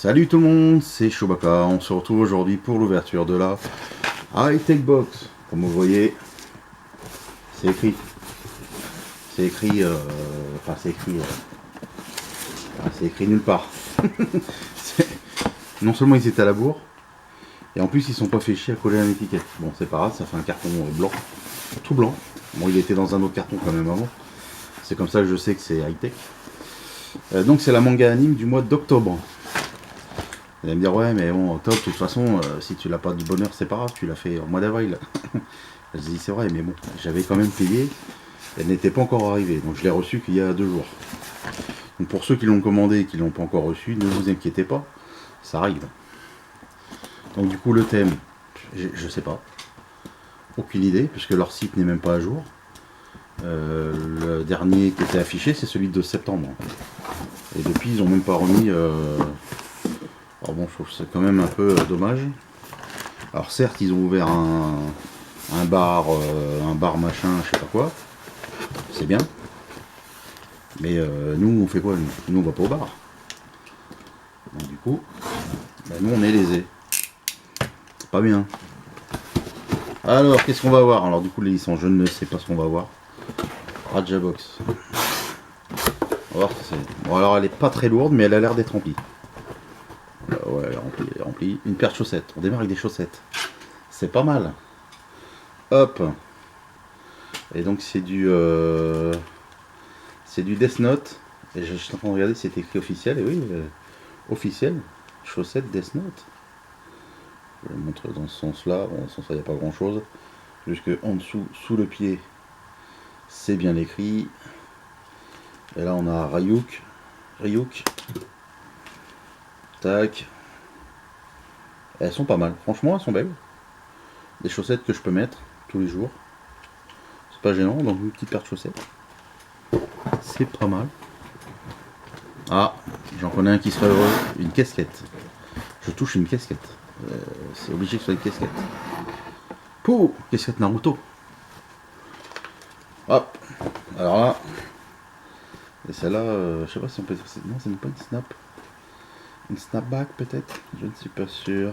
Salut tout le monde, c'est Chewbacca. On se retrouve aujourd'hui pour l'ouverture de la High-Tech Box. Comme vous voyez, c'est écrit. C'est écrit. Enfin, c'est écrit. C'est écrit nulle part. Non seulement ils étaient à la bourre, et en plus ils sont pas fait chier à coller un étiquette. Bon, c'est pas grave, ça fait un carton blanc. Tout blanc. Bon, il était dans un autre carton quand même avant. C'est comme ça que je sais que c'est high-tech. Donc c'est la manga anime du mois d'octobre. Vous allez me dire, ouais, mais bon, octobre, de toute façon, si tu l'as pas du bonheur, c'est pas grave, tu l'as fait au mois d'avril. Je dis, c'est vrai, mais bon, j'avais quand même payé, elle n'était pas encore arrivée, donc je l'ai reçue qu'il y a 2 jours. Donc pour ceux qui l'ont commandé et qui l'ont pas encore reçu, ne vous inquiétez pas, ça arrive. Donc du coup, le thème, je sais pas, aucune idée, puisque leur site n'est même pas à jour. Le dernier qui était affiché, c'est celui de septembre. Et depuis, ils ont même pas remis. Alors bon, je trouve que c'est quand même un peu dommage. Alors certes, ils ont ouvert un bar machin, je sais pas quoi. C'est bien. Mais nous, on fait quoi nous, on va pas au bar. Donc du coup, nous, on est lésés. C'est pas bien. Alors, qu'est-ce qu'on va voir? Alors du coup, les licences, je ne sais pas ce qu'on va voir. Raja Box. On va voir ce que c'est. Bon, alors elle est pas très lourde, mais elle a l'air d'être remplie. Ouais, elle est remplie. Une paire de chaussettes. On démarre avec des chaussettes. C'est pas mal. Hop. Et donc c'est du Death Note. Et je suis en train de regarder, c'est écrit officiel. Et oui, officiel. Chaussettes Death Note. Je le montre dans ce sens-là. Bon, dans ce sens-là, il n'y a pas grand-chose. Jusque en dessous, sous le pied, c'est bien écrit. Et là, on a Ryuk. Tac. Elles sont pas mal. Franchement, elles sont belles. Des chaussettes que je peux mettre tous les jours. C'est pas gênant. Donc une petite paire de chaussettes. C'est pas mal. Ah, j'en connais un qui serait heureux. Une casquette. Je touche une casquette. C'est obligé que ce soit une casquette. Pouh, casquette Naruto. Hop. Alors là. Et celle-là, je sais pas si on peut dire. Non, c'est même pas une snap. Une snapback peut-être. Je ne suis pas sûr.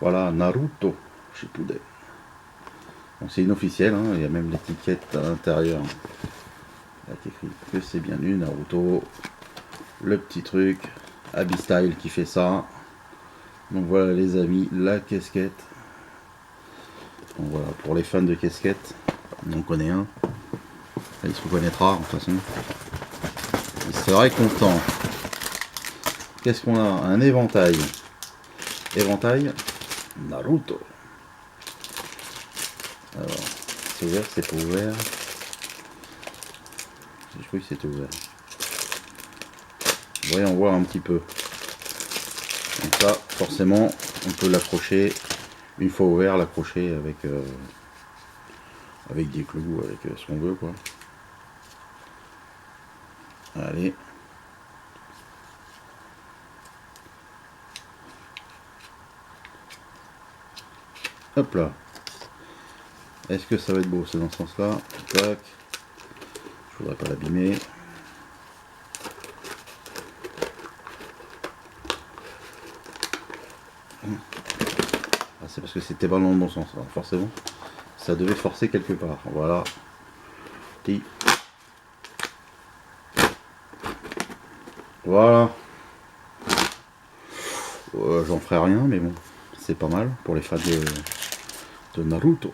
Voilà, Naruto. Shippuden. Donc c'est inofficiel, hein. Il y a même l'étiquette à l'intérieur. Il est écrit que c'est bien du Naruto. Le petit truc. Abby-Style qui fait ça. Donc voilà les amis, la casquette. Donc voilà, pour les fans de casquettes, on en connaît un. Il se reconnaîtra de toute façon. Il serait content. Qu'est-ce qu'on a? Un éventail. Éventail Naruto. Alors, c'est ouvert, c'est pas ouvert. Je crois que c'était ouvert. Voyons voir un petit peu. Donc ça, forcément, on peut l'accrocher. Une fois ouvert, l'accrocher avec des clous, avec ce qu'on veut, quoi. Allez. Hop là. Est-ce que ça va être beau? C'est dans ce sens-là. Tac. Je voudrais pas l'abîmer. Ah, c'est parce que c'était pas dans le bon sens. Alors forcément, ça devait forcer quelque part. Voilà. Voilà. J'en ferai rien, mais bon, c'est pas mal pour les fans de Naruto.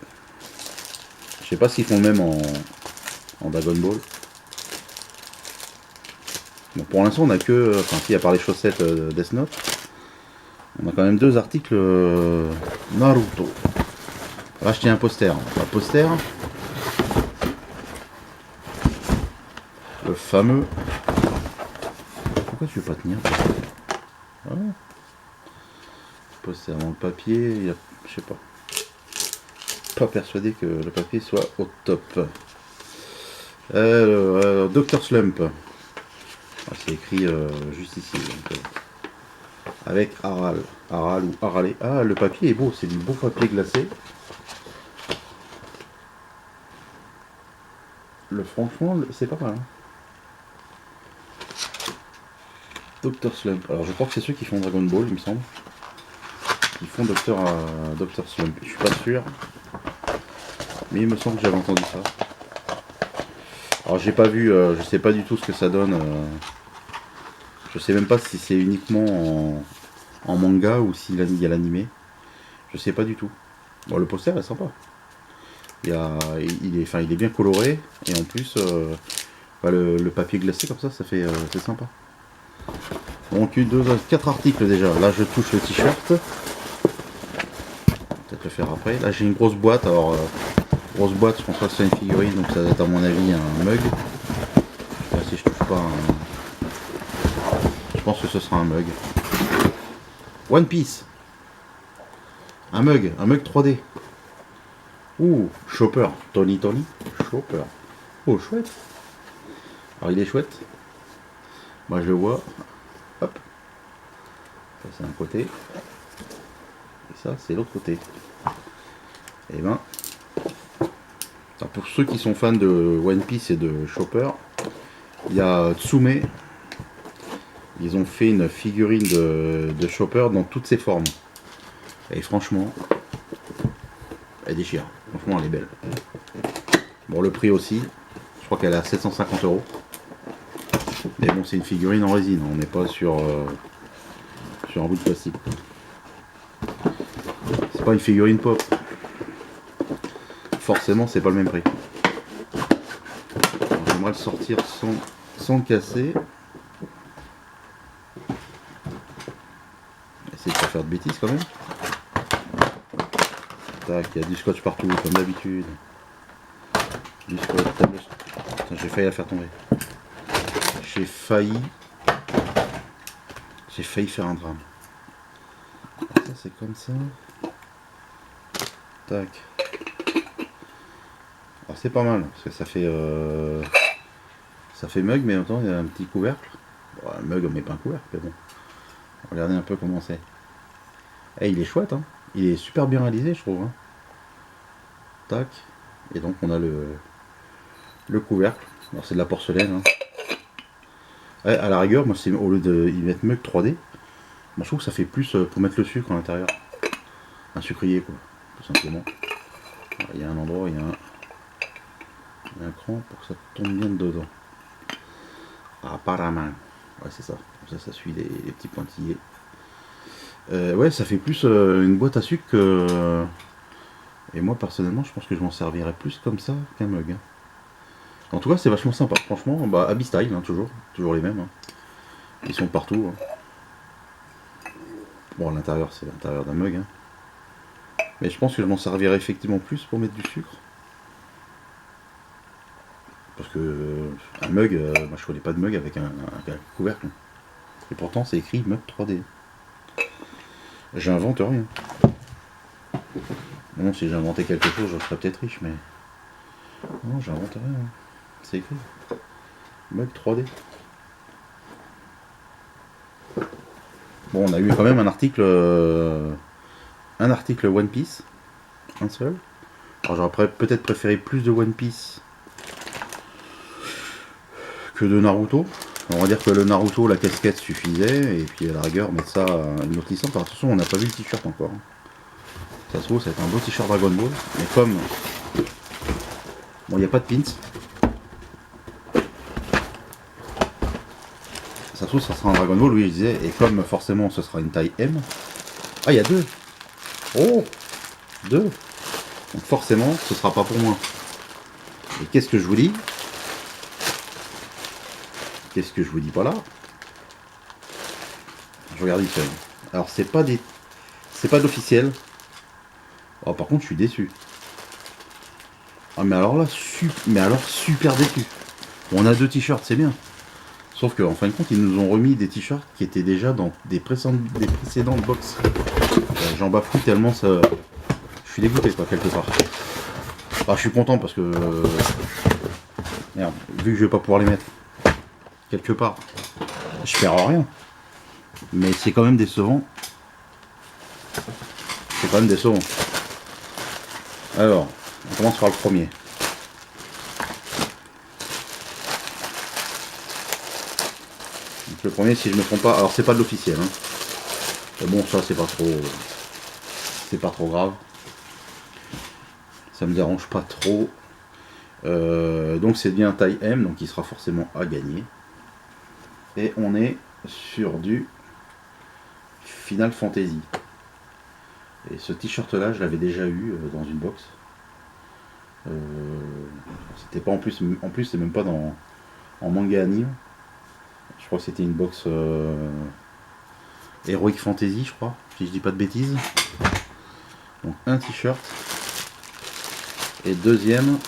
Je sais pas s'ils font le même en Dragon Ball. Bon, pour l'instant, on a que. Enfin, si, à part les chaussettes Death Note, on a quand même 2 articles Naruto. On va acheter un poster. Un poster. Le fameux. Pourquoi tu veux pas tenir? Voilà. Poster dans le papier, il y a, je sais pas. Pas persuadé que le papier soit au top. Dr Slump. Ah, c'est écrit juste ici. Donc, avec Aral ou Aralé. Ah, le papier est beau, c'est du beau papier glacé. Franchement, c'est pas mal. Hein. Dr Slump. Alors je crois que c'est ceux qui font Dragon Ball, il me semble. Ils font Dr Slump. Je suis pas sûr. Mais il me semble que j'avais entendu ça. Alors j'ai pas vu, je sais pas du tout ce que ça donne. Je sais même pas si c'est uniquement en manga ou s'il y a l'animé. Je sais pas du tout. Bon, le poster est sympa. Il est bien coloré et en plus le papier glacé comme ça fait c'est sympa. Donc 4 articles déjà. Là je touche le t-shirt. Peut-être le faire après. Là j'ai une grosse boîte. Alors grosse boîte, je pense pas que c'est une figurine, donc ça doit être à mon avis un mug. Je sais pas si je touche pas Je pense que ce sera un mug. One Piece. Un mug 3D. Ouh, Chopper. Tony. Chopper. Oh, chouette. Alors il est chouette. Moi je le vois. Hop. Ça c'est un côté. Et ça c'est l'autre côté. Et ben. Alors, pour ceux qui sont fans de One Piece et de Chopper, il y a Tsume. Ils ont fait une figurine de Chopper dans toutes ses formes. Et franchement, elle déchire. Franchement, elle est belle. Bon, le prix aussi. Je crois qu'elle est à 750 €. Mais bon, c'est une figurine en résine. On n'est pas sur un bout de plastique. C'est pas une figurine pop. Forcément, c'est pas le même prix. J'aimerais le sortir sans le casser. Essayer de pas faire de bêtises quand même. Tac, il y a du scotch partout, comme d'habitude. Du scotch. Putain, j'ai failli la faire tomber. J'ai failli faire un drame. Alors ça c'est comme ça. Tac. Alors c'est pas mal, parce que ça fait mug, mais en même temps il y a un petit couvercle. Bon, un mug on met pas un couvercle, mais bon. Regardez un peu comment c'est. Eh, il est chouette, hein. Il est super bien réalisé, je trouve. Hein. Tac. Et donc on a le couvercle. Alors c'est de la porcelaine. Hein. Ouais, à la rigueur, moi c'est au lieu de y mettre mug 3D, moi je trouve que ça fait plus pour mettre le sucre à l'intérieur. Un sucrier quoi, tout simplement. Il y a un endroit, il y a un cran pour que ça tombe bien dedans. Apparemment. Ouais c'est ça. Comme ça suit les petits pointillés. Ouais, ça fait plus une boîte à sucre que. Et moi personnellement, je pense que je m'en servirais plus comme ça qu'un mug. Hein. En tout cas, c'est vachement sympa. Franchement, bah Abbey Style, hein, toujours les mêmes. Hein. Ils sont partout. Hein. Bon, à l'intérieur, c'est l'intérieur d'un mug. Hein. Mais je pense que je m'en servirais effectivement plus pour mettre du sucre. Parce que un mug, moi je connais pas de mug avec un couvercle. Et pourtant, c'est écrit mug 3D. J'invente rien. Non, si j'inventais quelque chose, je serais peut-être riche, mais. Non, j'invente rien. C'est écrit. Mug 3D. Bon, on a eu quand même un article One Piece. Un seul. Alors j'aurais peut-être préféré plus de One Piece que de Naruto. On va dire que le Naruto, la casquette suffisait, et puis à la rigueur, mettre ça à une autre licence. Alors attention, on n'a pas vu le t-shirt encore. Ça se trouve, ça va être un beau t-shirt Dragon Ball, mais comme. Bon, il n'y a pas de pins. Ça se trouve, ça sera un Dragon Ball, oui, je disais, et comme forcément ce sera une taille M. Ah, il y a 2. Oh 2. Donc forcément, ce sera pas pour moi. Et qu'est-ce que je vous dis? Qu'est-ce que je vous dis pas là? Je regarde ici. Alors c'est pas d'officiel. Oh, par contre je suis déçu. Ah mais alors là super déçu. On a 2 t-shirts, c'est bien. Sauf qu'en fin de compte ils nous ont remis des t-shirts qui étaient déjà dans des précédentes box. J'en bafouille tellement ça. Je suis dégoûté quoi quelque part. Ah je suis content parce que. Merde, vu que je vais pas pouvoir les mettre. Quelque part. Je perds rien. Mais c'est quand même décevant. C'est quand même décevant. Alors, on commence par le premier. Le premier, si je me trompe pas, alors c'est pas de l'officiel. Hein. Mais bon, ça c'est pas trop grave. Ça me dérange pas trop. Donc c'est bien taille M, donc il sera forcément à gagner. Et on est sur du Final Fantasy. Et ce t-shirt là, je l'avais déjà eu dans une box. C'était pas en plus c'est même pas en manga anime. Je crois que c'était une box Heroic Fantasy, je crois, si je dis pas de bêtises. Donc un t-shirt. Et deuxième,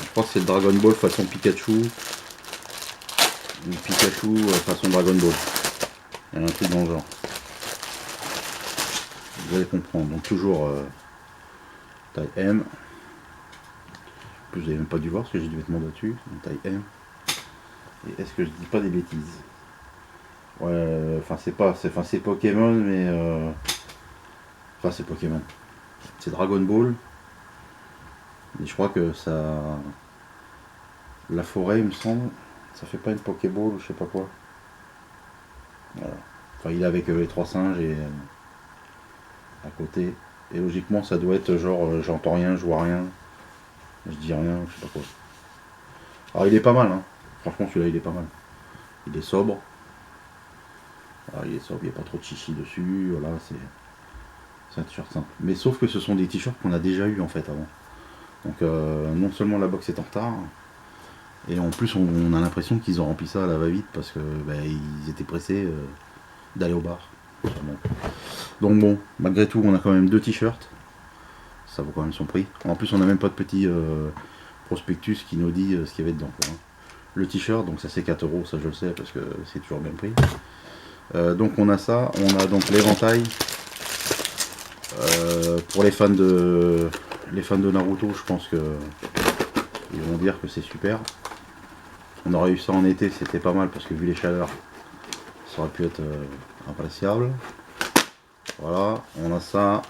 je crois que c'est le Dragon Ball façon Pikachu. Ou Pikachu façon Dragon Ball. Il y a un truc dans le genre. Vous allez comprendre. Donc toujours taille M. En plus, vous n'avez même pas dû voir parce que j'ai du vêtement dessus. Donc taille M. Et est-ce que je dis pas des bêtises? Ouais, enfin c'est Pokémon, mais enfin c'est Pokémon. C'est Dragon Ball. Et je crois que ça, la forêt, il me semble, ça fait pas une Pokéball ou je sais pas quoi. Voilà. Enfin, il est avec les trois singes et à côté. Et logiquement, ça doit être genre j'entends rien, je vois rien, je dis rien, je sais pas quoi. Alors il est pas mal, hein. Franchement celui-là il est pas mal. Il est sobre. Voilà, il est sobre, il n'y a pas trop de chichi dessus. Voilà, c'est un t-shirt simple. Mais sauf que ce sont des t-shirts qu'on a déjà eu en fait avant. Donc non seulement la box est en retard, et en plus on a l'impression qu'ils ont rempli ça à la va-vite parce que ils étaient pressés d'aller au bar. Donc bon, malgré tout on a quand même deux t-shirts. Ça vaut quand même son prix. En plus on n'a même pas de petit prospectus qui nous dit ce qu'il y avait dedans. Quoi, hein. Le t-shirt, donc ça c'est 4 € ça je le sais parce que c'est toujours le même prix. Donc on a ça, on a donc l'éventail. Pour les fans de Naruto, je pense que ils vont dire que c'est super. On aurait eu ça en été, c'était pas mal parce que vu les chaleurs, ça aurait pu être appréciable. Voilà, on a ça.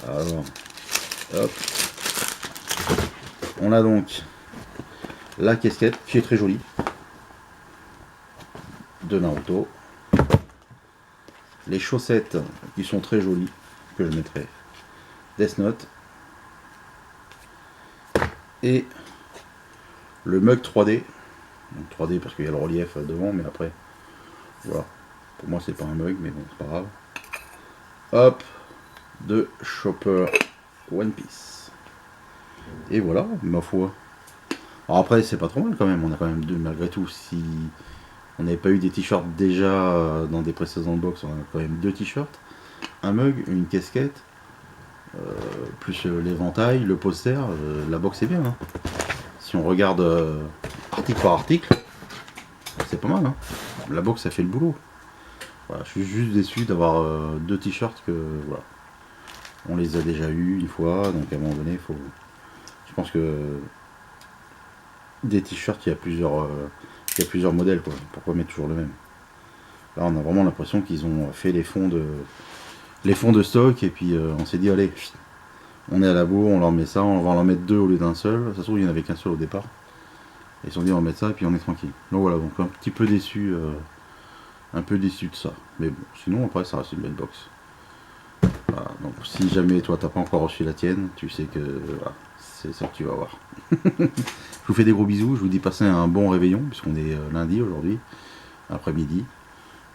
Alors, hop. On a donc la casquette qui est très jolie de Naruto. Les chaussettes qui sont très jolies, que je mettrai Death Note. Et le mug 3D. Donc 3D parce qu'il y a le relief devant, mais après, voilà. Pour moi, c'est pas un mug, mais bon, c'est pas grave. Hop, de Chopper One Piece. Et voilà, ma foi. Alors après, c'est pas trop mal quand même. On a quand même deux, malgré tout. Si on n'avait pas eu des t-shirts déjà dans des précédentes box, on a quand même deux t-shirts, un mug, une casquette, plus l'éventail, le poster. La box est bien. Hein. Si on regarde article par article, c'est pas mal. Hein. La box, ça fait le boulot. Voilà, je suis juste déçu d'avoir deux t-shirts que voilà. On les a déjà eu une fois, donc à un moment donné, il faut. Je pense que des t-shirts, il y a plusieurs modèles, quoi. Pourquoi mettre toujours le même? Là, on a vraiment l'impression qu'ils ont fait les fonds de stock et puis on s'est dit allez, on est à la bourre, on leur met ça, on va en mettre deux au lieu d'un seul. Ça se trouve, il n'y en avait qu'un seul au départ. Et ils se sont dit on va mettre ça et puis on est tranquille. Donc voilà, donc un petit peu déçu. Un peu déçu de ça. Mais bon, sinon après ça reste une belle box. Voilà, donc si jamais toi t'as pas encore reçu la tienne, tu sais que voilà, c'est ça que tu vas avoir. Je vous fais des gros bisous, je vous dis passez un bon réveillon, puisqu'on est lundi aujourd'hui, après-midi.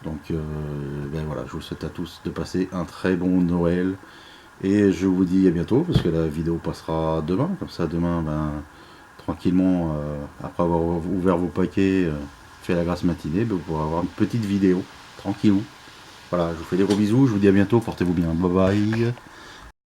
Donc voilà, je vous souhaite à tous de passer un très bon Noël. Et je vous dis à bientôt, parce que la vidéo passera demain, comme ça demain, tranquillement, après avoir ouvert vos paquets, fait la grasse matinée, vous pourrez avoir une petite vidéo, tranquillou. Voilà, je vous fais des gros bisous, je vous dis à bientôt, portez-vous bien, bye bye.